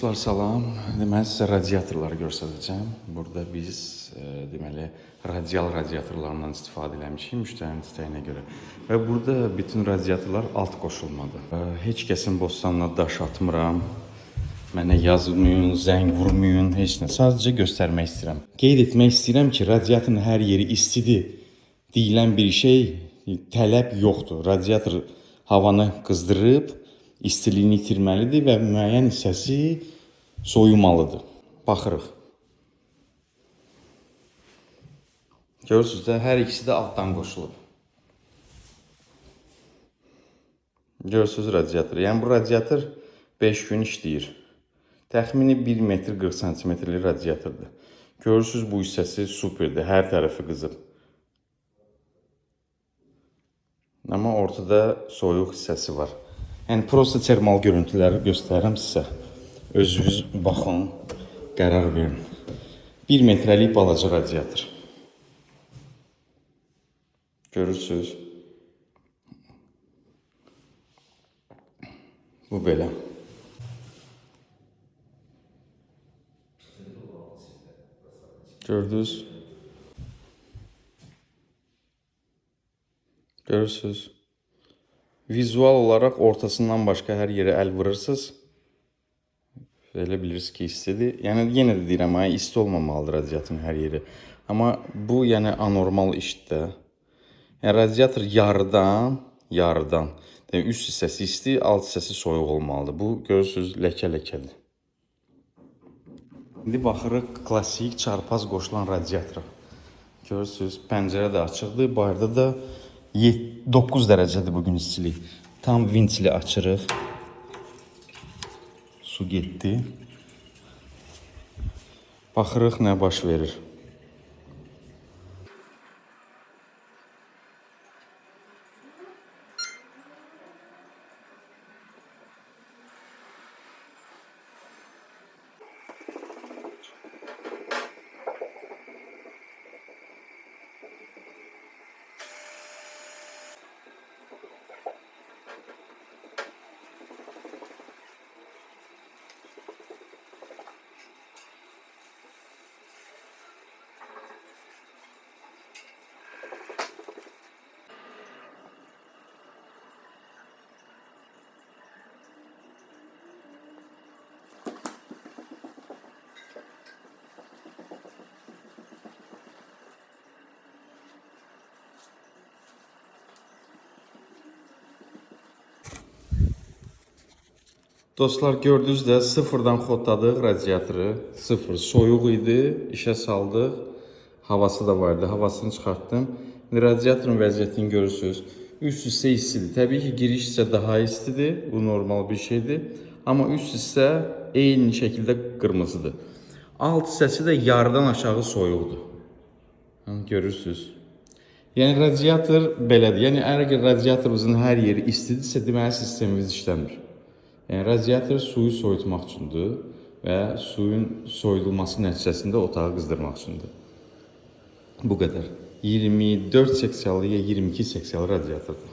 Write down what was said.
Salam. Deməli sizə radiatorları göstərəcəm. Burada biz deməli radial radiatorlarından istifadə etmişik müştərinin istəyinə görə. Və burada bütün radiatorlar alt qoşulmadır. Heç kəsin bostanına daş atmıram. Mənə yazmayın, zəng vurmayın, heç nə. Sadəcə göstərmək istəyirəm. Qeyd etmək istəyirəm ki, radiatorun hər yeri istidir deyilən bir şey tələb yoxdur. Radiator havanı qızdırıb istiliyini itirməlidir və müəyyən hissəsi soyumalıdır. Baxırıq. Görürsünüz də, hər ikisi də altdan qoşulub. Görürsünüz radiatoru. Yəni bu radiator 5 gün işləyir. Təxmini 1 metr 40 santimetrlik radiatordur. Görürsünüz bu hissəsi superdir. Hər tərəfi qızıb. Amma ortada soyuq hissəsi var. Yəni prosta termal görüntüləri göstərirəm sizə. Özünüz baxın, qərar verin. 1 metrəlik balaca radiator. Görürsünüz. Bu belə. Gördünüz. Görürsünüz. Vizual olaraq ortasından başqa hər yerə əl vurırsınız. Elə bilirsiniz ki, istidir. Yəni yenə də deyirəm, isti olmamalıdır radiatorun hər yeri. Amma bu yəni anormal işdir. Yəni radiator yarıdan, yəni üst hissəsi isti, alt hissəsi soyuq olmalıdır. Bu görürsünüz ləkə-ləkədir. İndi baxırıq klassik çarpaz qoşulan radiatora. Görürsünüz pəncərə də açıqdır, bayırda da 9 dərəcədir bugün istilik. Tam ventili açırıq. Su getdi. Baxırıq nə baş verir. Dostlar gördünüz də sıfırdan xodladıq radiatoru. Sıfır soyuq idi, işə saldıq. Havası da vardı, havasını çıxartdım. Radiatorun vəziyyətini görürsünüz. Üst hissə istidir. Təbii ki, giriş hissə daha istidir. Bu normal bir şeydir. Amma üst hissə eyni şəkildə qırmızıdır. Alt hissəsi də yarıdan aşağı soyuqdur. Görürsünüz. Yəni radiator belədir. Yəni əgər radiatorumuzun hər yeri istidirsə, deməli sistemimiz işləmir. Yəni radiator suyu soyutmaq üçündür və suyun soyudulması nəticəsində otağı qızdırmaq üçündür. Bu qədər. 24 seksiyalı ya 22 seksiyalı radiatordur.